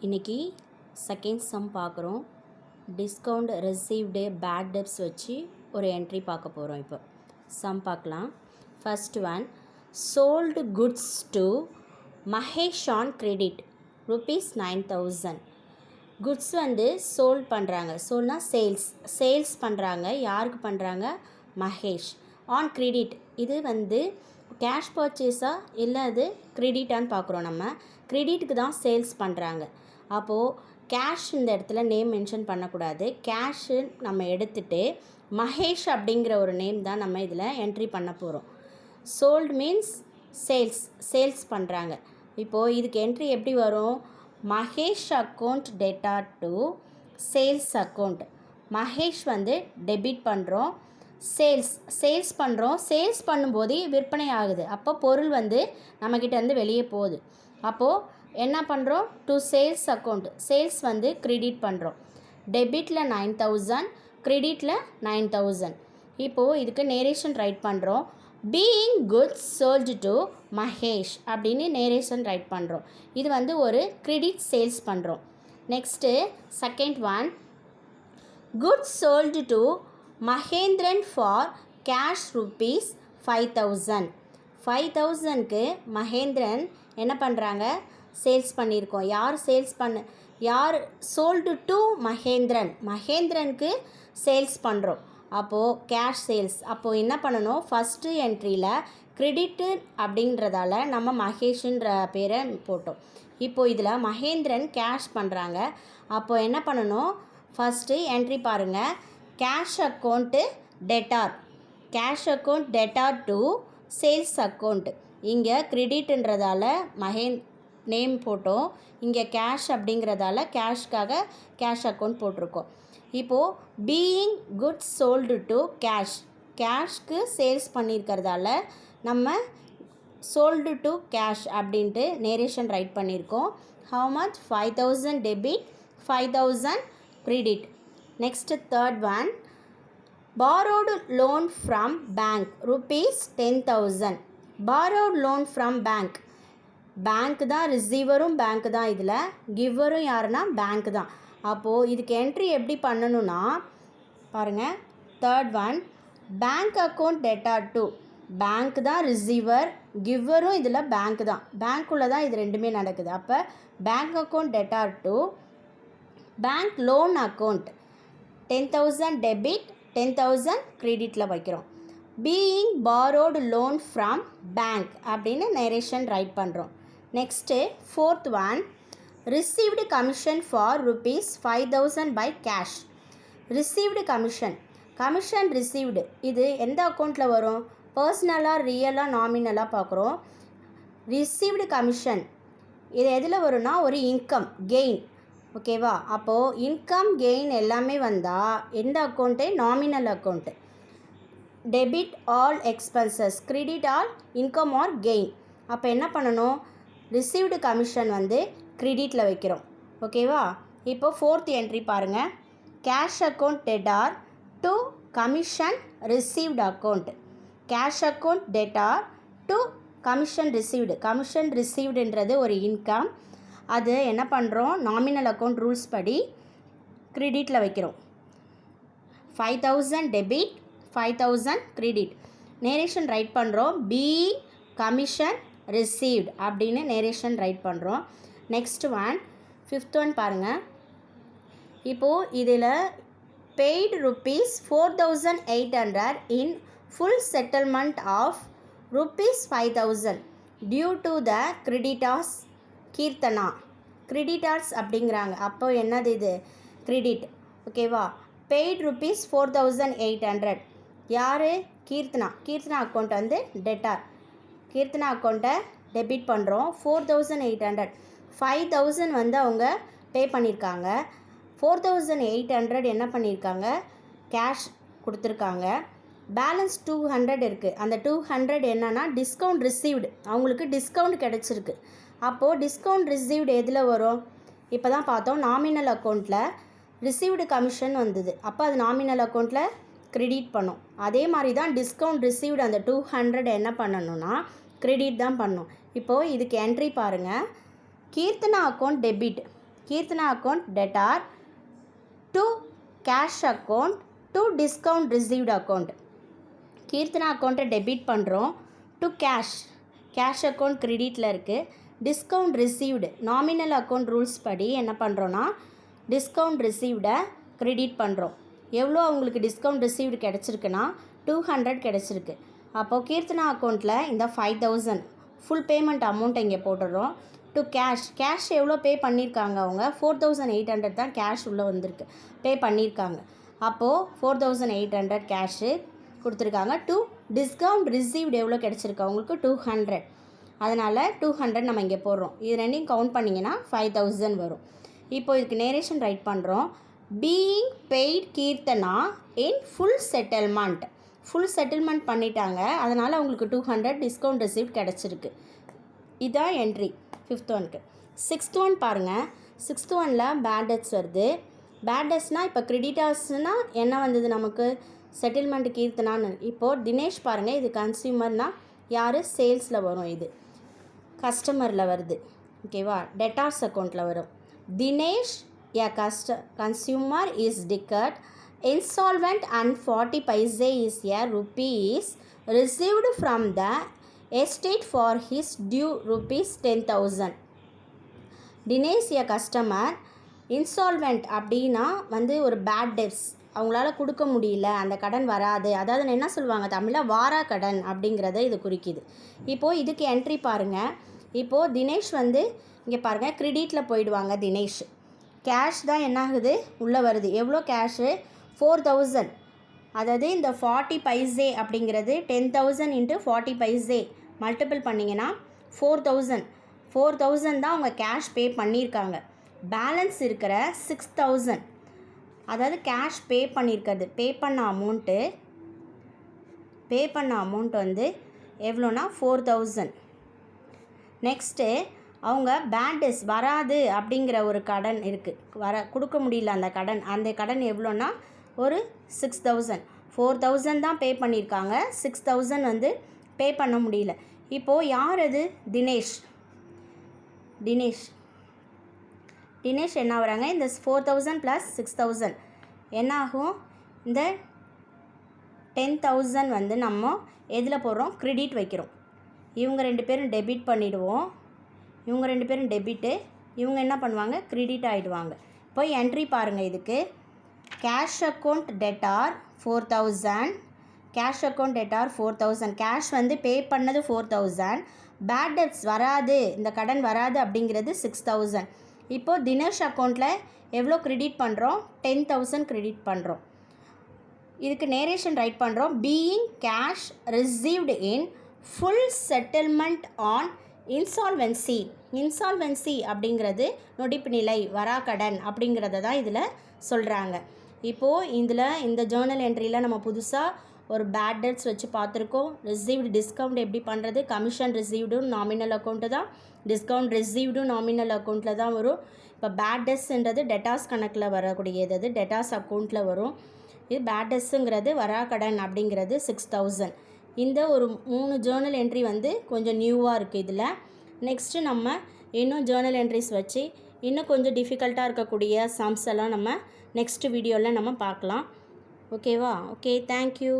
இன்றைக்கி second sum பார்க்குறோம். Discount received bad debts வச்சு ஒரு என்ட்ரி பார்க்க போகிறோம். இப்போ சம் பார்க்கலாம். First one, sold goods to Mahesh on credit ₹9,000. Goods sold பண்ணுறாங்க. சோல்னா சேல்ஸ் பண்ணுறாங்க. யாருக்கு பண்ணுறாங்க? மகேஷ். ஆன் கிரெடிட், இது கேஷ் பர்ச்சேஸா இல்லை அது கிரெடிட்டான்னு பார்க்குறோம். நம்ம கிரெடிட்டுக்கு தான் சேல்ஸ் பண்ணுறாங்க. அப்போது கேஷ் இந்த இடத்துல நேம் மென்ஷன் பண்ணக்கூடாது. கேஷு நம்ம எடுத்துகிட்டு மகேஷ் அப்படிங்கிற ஒரு நேம் தான் நம்ம இதில் என்ட்ரி பண்ண போகிறோம். சோல்டு மீன்ஸ் சேல்ஸ் பண்ணுறாங்க. இப்போது இதுக்கு என்ட்ரி எப்படி வரும்? Mahesh account debtor to sales account. Mahesh debit பண்ணுறோம். சேல்ஸ் பண்ணுறோம். சேல்ஸ் பண்ணும்போது விற்பனை ஆகுது. அப்போ பொருள் நம்மக்கிட்டேருந்து வெளியே போகுது. அப்போது என்ன பண்ணுறோம்? To sales account. Sales credit பண்ணுறோம். டெபிட்டில் 9,000, கிரெடிட்டில் 9,000. இப்போது இதுக்கு நேரேஷன் ரைட் பண்ணுறோம். Being goods sold to Mahesh அப்படின்னு நேரேஷன் ரைட் பண்ணுறோம். இது ஒரு கிரெடிட் சேல்ஸ் பண்ணுறோம். Next second one, goods sold to Mahendran for cash ₹5,000. 5,000க்கு மகேந்திரன் என்ன பண்ணுறாங்க? சேல்ஸ் பண்ணியிருக்கோம். யார் சோல்டு டு மகேந்திரனுக்கு சேல்ஸ் பண்ணுறோம். அப்போது கேஷ் சேல்ஸ். அப்போது என்ன பண்ணணும்? ஃபஸ்ட்டு என்ட்ரியில் கிரெடிட்டு அப்படின்றதால நம்ம மகேஷுன்ற பேரை போட்டோம். இப்போது இதில் மகேந்திரன் கேஷ் பண்ணுறாங்க. அப்போது என்ன பண்ணணும்? ஃபஸ்ட்டு என்ட்ரி பாருங்கள். Cash account debtor. Cash account debtor to sales account. இங்கே கிரெடிட்டுன்றதால நேம் போட்டோம். இங்கே கேஷ் அப்படிங்கிறதால கேஷ்க்காக கேஷ் அக்கௌண்ட் போட்டிருக்கோம். இப்போது பீயிங் குட்ஸ் சோல்டு டு கேஷ்க்கு சேல்ஸ் பண்ணியிருக்கிறதால நம்ம சோல்டு டு கேஷ் அப்படின்ட்டு நேரேஷன் ரைட் பண்ணியிருக்கோம். How much? 5,000 debit, 5,000 credit. Next third one, borrowed loan from bank ₹10,000. borrowed loan from bank தான் ரிசீவரும் பேங்க் தான். இதில் கிவ்வரும் யாருன்னா பேங்க் தான். அப்போது இதுக்கு என்ட்ரி எப்படி பண்ணணும்னா பாருங்கள். Third one, bank account debtor to. Bank தான் ரிசீவர், கிவ்வரும் இதில் பேங்க் தான். பேங்க்குள்ளே தான் இது ரெண்டுமே நடக்குது. அப்போ bank account debtor to bank loan account. 10,000 debit, 10,000 கிரெடிட்டில் வைக்கிறோம். Being borrowed loan from bank அப்படின்னு நரேஷன் ரைட் பண்ணுறோம். Next fourth one, received commission for ₹5,000 by cash. Received commission received இது எந்த அக்கௌண்ட்டில் வரும்? பர்சனலாக, ரியலாக, நாமினலாக பார்க்குறோம். ரிசீவ்டு கமிஷன் இது எதில் வரும்னா ஒரு இன்கம் கெயின். ஓகேவா? அப்போது இன்கம் கெயின் எல்லாமே வந்தால் எந்த account? Nominal account. Debit all expenses, credit all income or gain. அப்போ என்ன பண்ணணும்? ரிசீவ்டு கமிஷன் கிரெடிட்டில் வைக்கிறோம். ஓகேவா? இப்போ ஃபோர்த் என்ட்ரி பாருங்கள். Cash account debtor to commission received account. Cash account debtor to commission ரிசீவ்டுன்றது ஒரு இன்கம். அது என்ன பண்ணுறோம்? நாமினல் அக்கௌண்ட் ரூல்ஸ் படி கிரெடிட்டில் வைக்கிறோம். 5,000 டெபிட், 5,000 கிரெடிட். நேரேஷன் ரைட் பண்ணுறோம். பி கமிஷன் ரிசீவ்ட் அப்படின்னு நேரேஷன் ரைட் பண்ணுறோம். நெக்ஸ்ட் ஒன், ஃபிஃப்த் ஒன் பாருங்கள். இப்போது இதில் paid ₹4,800 in full settlement of ₹5,000 due to the creditors Keerthana. Creditors அப்படிங்கிறாங்க. அப்போ என்னது? இது கிரெடிட். ஓகேவா? பெய்ட் ₹4,800. யார்? Keerthana account debtor. கீர்த்தனா அக்கௌண்ட்டை டெபிட் பண்ணுறோம். 4,800. 5,000 அவங்க பே பண்ணியிருக்காங்க. 4,800 என்ன பண்ணியிருக்காங்க? கேஷ் கொடுத்துருக்காங்க. பேலன்ஸ் 200 இருக்குது. அந்த 200 என்னன்னா டிஸ்கவுண்ட் ரிசீவ்டு. அவங்களுக்கு டிஸ்கவுண்ட் கிடச்சிருக்கு. அப்போது டிஸ்கவுண்ட் ரிசீவ்டு எதில் வரும்? இப்போ தான் பார்த்தோம். நாமினல் அக்கௌண்ட்டில் ரிசீவ்டு கமிஷன் வந்தது. அப்போ அது நாமினல் அக்கௌண்ட்டில் கிரெடிட் பண்ணோம். அதே மாதிரி தான் டிஸ்கவுண்ட் ரிசீவ்டு அந்த 200 என்ன பண்ணணும்னா கிரெடிட் தான் பண்ணோம். இப்போது இதுக்கு என்ட்ரி பாருங்கள். Keerthana account debit. Keerthana account debtor to cash account to discount received account. Keerthana அக்கௌண்ட்டை டெபிட் பண்ணுறோம் டு கேஷ் அக்கௌண்ட் கிரெடிட்டில் இருக்குது. Discount received nominal account rules படி என்ன பண்ணுறோன்னா டிஸ்கவுண்ட் ரிசீவ்டை கிரெடிட் பண்ணுறோம். எவ்வளோ அவங்களுக்கு டிஸ்கவுண்ட் ரிசீவ்டு கிடச்சிருக்குன்னா 200 கிடச்சிருக்கு. அப்போது கீர்த்தனா அக்கௌண்ட்டில் இந்த 5000 ஃபுல் பேமெண்ட் அமௌண்ட் இங்கே போட்டுடுறோம். டு கேஷ் எவ்வளோ பே பண்ணியிருக்காங்க அவங்க 4800 தான் கேஷ் உள்ளே வந்திருக்கு பே பண்ணியிருக்காங்க. அப்போது 4800 கேஷு கொடுத்துருக்காங்க. டு டிஸ்கவுண்ட் ரிசீவ்டு எவ்வளோ கிடச்சிருக்கு அவங்களுக்கு 200. அதனால் 200 நம்ம இங்கே போடுறோம். இது ரெண்டையும் கவுண்ட் பண்ணிங்கன்னா 5000 வரும். இப்போ இதுக்கு நேரேஷன் ரைட் பண்ணுறோம். பீயிங் பெய்ட் கீர்த்தனா இன் ஃபுல் செட்டில்மெண்ட் பண்ணிட்டாங்க. அதனால் அவங்களுக்கு 200 டிஸ்கவுண்ட் ரிசீவ்ட் கிடச்சிருக்கு. இதான் என்ட்ரி 5th ஒன்க்கு. 6th ஒன் பாருங்கள். 6th ஒனில் பேட் டெட்ஸ் வருது. பேட் டெட்ஸ்னால் இப்போ கிரெடிட்டர்ஸ்னால் என்ன வந்தது நமக்கு செட்டில்மெண்ட் கீர்த்தனான்னு. இப்போது தினேஷ் பாருங்கள், இது கன்சியூமர்னால் யார் சேல்ஸில் வரும், இது கஸ்டமரில் வருது. ஓகேவா, டெட்டார்ஸ் அக்கௌண்ட்டில் வரும். Dinesh a consumer is declared insolvent and 40 paise is a rupees received from the estate for his due rupees 10,000. Dinesh a customer insolvent அப்படின்னா ஒரு பேட் டெப்ஸ் அவங்களால கொடுக்க முடியல, அந்த கடன் வராது, அதாவது என்ன சொல்லுவாங்க தமிழில் வாரா கடன் அப்படிங்கிறத இது குறிக்குது. இப்போது இதுக்கு என்ட்ரி பாருங்கள். இப்போது தினேஷ் இங்கே பாருங்கள் கிரெடிட்டில் போயிடுவாங்க. தினேஷ் கேஷ் தான் என்ன ஆகுது உள்ளே வருது. எவ்வளோ கேஷு 4000. அதாவது இந்த 40 பைசே அப்படிங்கிறது 10,000 × 40 பைசே மல்டிபிள் பண்ணிங்கன்னா 4000 தான் அவங்க கேஷ் பே பண்ணியிருக்காங்க. பேலன்ஸ் இருக்கிற 6000, அதாவது கேஷ் பே பண்ணியிருக்கிறது பே பண்ண அமௌண்ட் எவ்வளோனா 4000. நெக்ஸ்ட்டு அவங்க பேட் டெப்ஸ் வராது அப்படிங்கிற ஒரு கடன் இருக்குது, கொடுக்க முடியல அந்த கடன் எவ்வளோன்னா ஒரு 6000. 4000 தான் பே பண்ணியிருக்காங்க, 6000 பே பண்ண முடியல. இப்போது யார் அது தினேஷ் என்ன வராங்க, இந்த 4000 + 6000 என்ன ஆகும், இந்த 10,000 நம்ம எதில் போடுறோம் கிரெடிட் வைக்கிறோம். இவங்க 2 பேரும் டெபிட் பண்ணிவிடுவோம். இவங்க 2 பேரும் டெபிட்டு, இவங்க என்ன பண்ணுவாங்க கிரெடிட் ஆகிடுவாங்க. இப்போ என்ட்ரி பாருங்கள். இதுக்கு cash account debtor 4000, cash account debtor 4000, cash pay பண்ணது 4000, பேட் டெப்ஸ் வராது, இந்த கடன் வராது அப்படிங்கிறது 6000. இப்போது தினேஷ் அக்கௌண்ட்டில் எவ்வளோ கிரெடிட் பண்ணுறோம் 10,000 கிரெடிட் பண்ணுறோம். இதுக்கு நேரேஷன் ரைட் பண்ணுறோம். Being cash received in full settlement on insolvency அப்படிங்கிறது நொடிப்பு நிலை வராக்கடன் அப்படிங்கிறத தான் இதில் சொல்கிறாங்க. இப்போது இந்த ஜேர்னல் என்ட்ரியில் நம்ம புதுசாக ஒரு பேட் டெட்ஸ் வச்சு பார்த்துருக்கோம். ரிசீவ்டு டிஸ்கவுண்ட் எப்படி பண்ணுறது, கமிஷன் ரிசீவ்டும் நாமினல் அக்கௌண்ட்டு தான், டிஸ்கவுண்ட் ரிசீவ்டும் நாமினல் அக்கௌண்ட்டில் தான் வரும். இப்போ பேட் டெட்ஸ்ன்றது டெட்டாஸ் கணக்கில் வரக்கூடியது, அது டெட்டாஸ் அக்கௌண்ட்டில் வரும். இது பேட் டெட்ஸுங்கிறது வராக்கடன் அப்படிங்கிறது 6000. இந்த ஒரு 3 ஜேர்னல் என்ட்ரி கொஞ்சம் நியூவாக இருக்குது இதில். நெக்ஸ்ட்டு நம்ம இன்னும் ஜேர்னல் என்ட்ரிஸ் வச்சு இன்னும் கொஞ்சம் டிஃபிகல்ட்டாக இருக்கக்கூடிய சம்ஸ் எல்லாம் நம்ம நெக்ஸ்ட் வீடியோவில் நம்ம பார்க்கலாம். ஓகேவா? Okay, thank you.